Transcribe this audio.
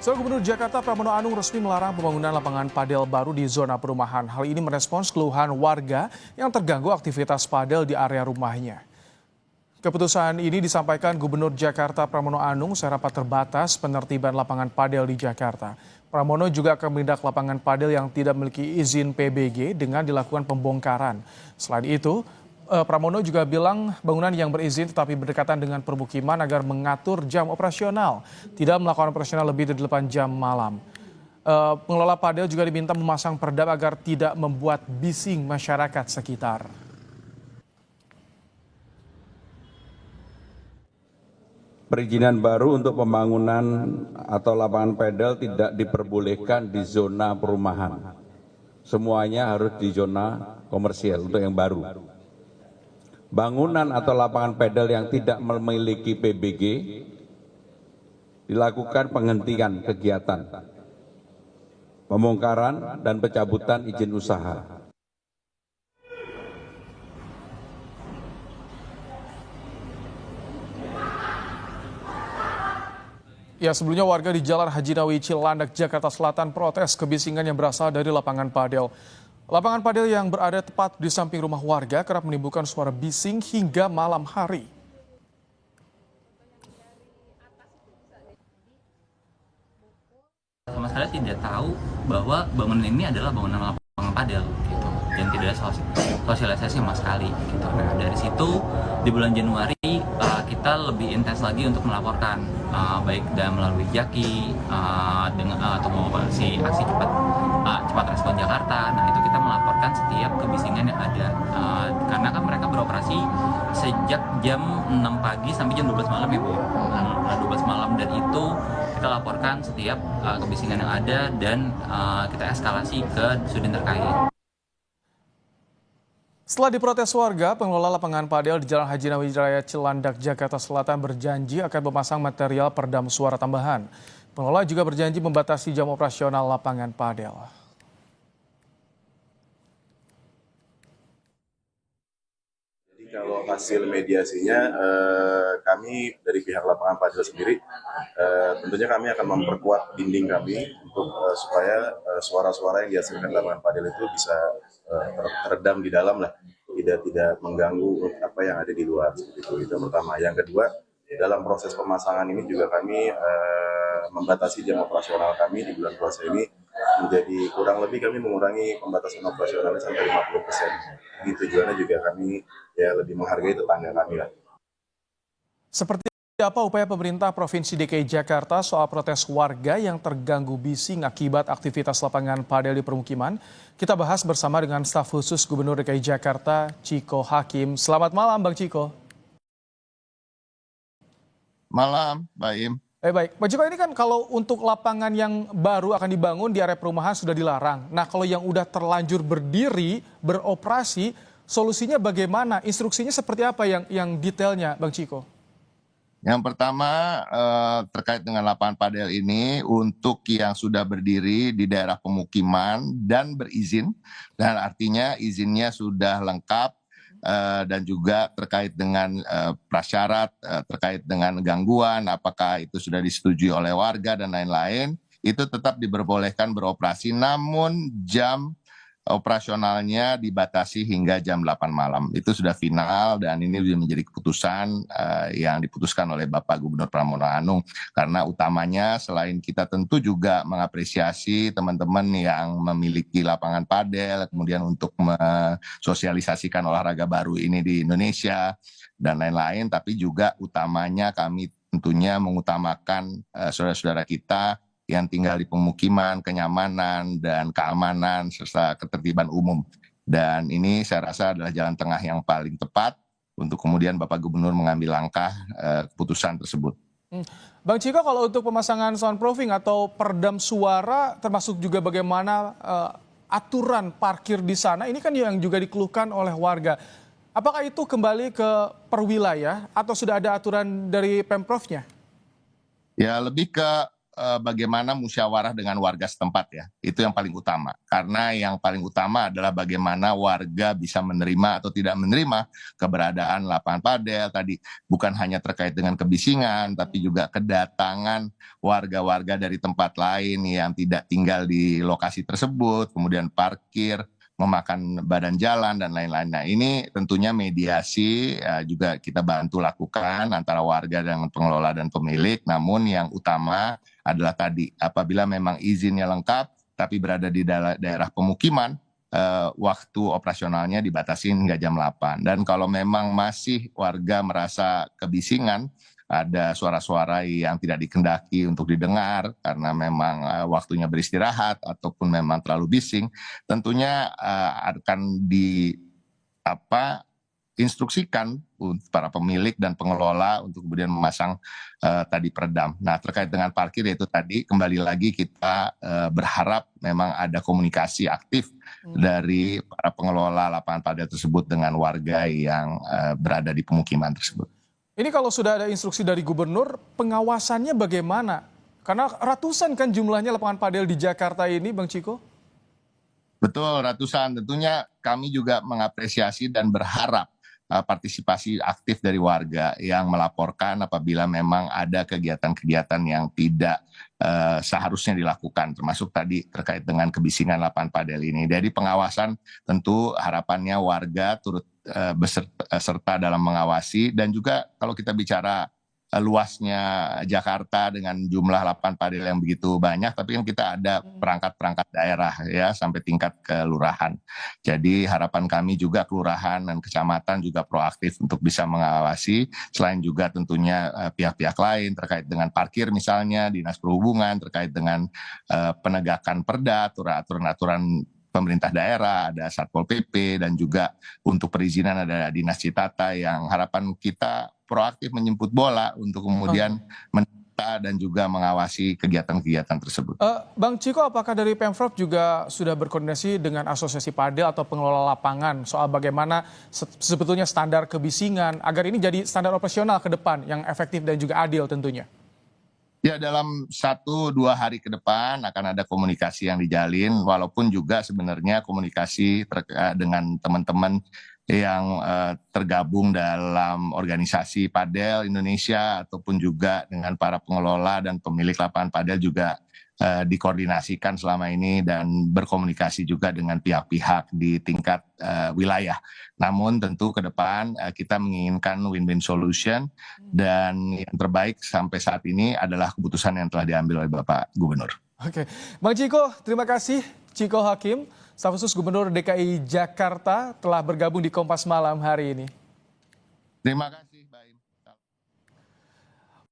Saudara Gubernur Jakarta Pramono Anung resmi melarang pembangunan lapangan padel baru di zona perumahan. Hal ini merespons keluhan warga yang terganggu aktivitas padel di area rumahnya. Keputusan ini disampaikan Gubernur Jakarta Pramono Anung saat rapat terbatas penertiban lapangan padel di Jakarta. Pramono juga akan menindak lapangan padel yang tidak memiliki izin PBG dengan dilakukan pembongkaran. Selain itu, Pramono juga bilang bangunan yang berizin tetapi berdekatan dengan permukiman agar mengatur jam operasional, tidak melakukan operasional lebih dari 8 jam malam. Pengelola padel juga diminta memasang peredam agar tidak membuat bising masyarakat sekitar. Perizinan baru untuk pembangunan atau lapangan padel tidak diperbolehkan di zona perumahan. Semuanya harus di zona komersial untuk yang baru. Bangunan atau lapangan padel yang tidak memiliki PBG dilakukan penghentian kegiatan, pembongkaran dan pencabutan izin usaha. Ya, sebelumnya warga di Jalan Haji Nawawi Cilandak, Jakarta Selatan protes kebisingan yang berasal dari lapangan padel. Lapangan padel yang berada tepat di samping rumah warga kerap menimbulkan suara bising hingga malam hari. Sama sekali tidak tahu bahwa bangunan ini adalah bangunan lapangan padel gitu, dan tidak ada sosialisasi sama sekali gitu. Nah, dari situ di bulan Januari kita lebih intens lagi untuk melaporkan, baik dan melalui Jaki dengan atau mengoperasi aksi cepat respon Jakarta. Nah, itu kita melaporkan setiap kebisingan yang ada, karena kan mereka beroperasi sejak jam 6 pagi sampai jam 12 malam ya Bu. 12 malam, dan itu kita laporkan setiap kebisingan yang ada dan kita eskalasi ke sudin terkait. Setelah diprotes warga, pengelola lapangan padel di Jalan Haji Nawawi Cilandak, Jakarta Selatan berjanji akan memasang material peredam suara tambahan. Pengelola juga berjanji membatasi jam operasional lapangan padel. Jadi kalau hasil mediasinya, kami dari pihak lapangan padel sendiri, tentunya kami akan memperkuat dinding kami untuk supaya suara-suara yang dihasilkan lapangan padel itu bisa teredam di dalam lah, tidak mengganggu apa yang ada di luar. Itu pertama. Yang kedua, dalam proses pemasangan ini juga kami membatasi jam operasional kami di bulan puasa ini menjadi kurang lebih kami mengurangi pembatasan operasionalnya sampai 50%. Ini tujuannya juga kami ya lebih menghargai tetangga kami lah. Seperti apa upaya pemerintah Provinsi DKI Jakarta soal protes warga yang terganggu bising akibat aktivitas lapangan padel di permukiman? Kita bahas bersama dengan staf khusus Gubernur DKI Jakarta, Chiko Hakim. Selamat malam, Bang Chiko. Malam, Mbak Im. Baik, Bang Chiko, ini kan kalau untuk lapangan yang baru akan dibangun di area perumahan sudah dilarang. Nah, kalau yang udah terlanjur berdiri, beroperasi, solusinya bagaimana? Instruksinya seperti apa yang detailnya, Bang Chiko? Yang pertama terkait dengan lapangan padel ini untuk yang sudah berdiri di daerah pemukiman dan berizin, dan artinya izinnya sudah lengkap dan juga terkait dengan prasyarat, terkait dengan gangguan, apakah itu sudah disetujui oleh warga dan lain-lain, itu tetap diperbolehkan beroperasi, namun jam operasionalnya dibatasi hingga jam 8 malam. Itu sudah final dan ini menjadi keputusan yang diputuskan oleh Bapak Gubernur Pramono Anung. Karena utamanya selain kita tentu juga mengapresiasi teman-teman yang memiliki lapangan padel, kemudian untuk mensosialisasikan olahraga baru ini di Indonesia dan lain-lain, tapi juga utamanya kami tentunya mengutamakan saudara-saudara kita yang tinggal di pemukiman, kenyamanan dan keamanan serta ketertiban umum. Dan ini saya rasa adalah jalan tengah yang paling tepat untuk kemudian Bapak Gubernur mengambil langkah keputusan tersebut. Bang Chiko, kalau untuk pemasangan soundproofing atau peredam suara, termasuk juga bagaimana aturan parkir di sana, ini kan yang juga dikeluhkan oleh warga. Apakah itu kembali ke perwilayah atau sudah ada aturan dari Pemprovnya? Ya, lebih ke bagaimana musyawarah dengan warga setempat ya. Itu yang paling utama. Karena yang paling utama adalah bagaimana warga bisa menerima atau tidak menerima keberadaan lapangan padel tadi. Bukan hanya terkait dengan kebisingan, tapi juga kedatangan warga-warga dari tempat lain yang tidak tinggal di lokasi tersebut, kemudian parkir, memakan badan jalan dan lain-lain. Nah, ini tentunya mediasi juga kita bantu lakukan antara warga dengan pengelola dan pemilik. Namun yang utama adalah tadi, apabila memang izinnya lengkap tapi berada di daerah pemukiman, waktu operasionalnya dibatasi hingga jam 8. Dan kalau memang masih warga merasa kebisingan, ada suara-suara yang tidak dikehendaki untuk didengar karena memang waktunya beristirahat ataupun memang terlalu bising, tentunya akan instruksikan para pemilik dan pengelola untuk kemudian memasang tadi peredam. Nah, terkait dengan parkir itu tadi kembali lagi kita berharap memang ada komunikasi aktif dari para pengelola lapangan padel tersebut dengan warga yang berada di pemukiman tersebut. Ini kalau sudah ada instruksi dari gubernur, pengawasannya bagaimana? Karena ratusan kan jumlahnya lapangan padel di Jakarta ini, Bang Ciko. Betul, ratusan. Tentunya kami juga mengapresiasi dan berharap partisipasi aktif dari warga yang melaporkan apabila memang ada kegiatan-kegiatan yang tidak seharusnya dilakukan, termasuk tadi terkait dengan kebisingan lapangan padel ini. Dari pengawasan tentu harapannya warga turut serta dalam mengawasi, dan juga kalau kita bicara luasnya Jakarta dengan jumlah lapangan padel yang begitu banyak, tapi kan kita ada perangkat-perangkat daerah ya sampai tingkat kelurahan. Jadi harapan kami juga kelurahan dan kecamatan juga proaktif untuk bisa mengawasi, selain juga tentunya pihak-pihak lain terkait dengan parkir misalnya, Dinas Perhubungan terkait dengan penegakan perda, aturan-aturan pemerintah daerah, ada Satpol PP, dan juga untuk perizinan ada Dinas Citata yang harapan kita proaktif menjemput bola untuk kemudian menata dan juga mengawasi kegiatan-kegiatan tersebut. Bang Ciko, apakah dari Pemprov juga sudah berkoordinasi dengan asosiasi padel atau pengelola lapangan soal bagaimana sebetulnya standar kebisingan agar ini jadi standar operasional ke depan yang efektif dan juga adil tentunya? Ya, dalam 1-2 hari ke depan akan ada komunikasi yang dijalin, walaupun juga sebenarnya komunikasi dengan teman-teman yang tergabung dalam organisasi padel Indonesia ataupun juga dengan para pengelola dan pemilik lapangan padel juga dikoordinasikan selama ini dan berkomunikasi juga dengan pihak-pihak di tingkat wilayah. Namun tentu ke depan kita menginginkan win-win solution, dan yang terbaik sampai saat ini adalah keputusan yang telah diambil oleh Bapak Gubernur. Oke, Bang Ciko, terima kasih. Ciko Hakim, Staf Khusus Gubernur DKI Jakarta telah bergabung di Kompas Malam hari ini. Terima kasih.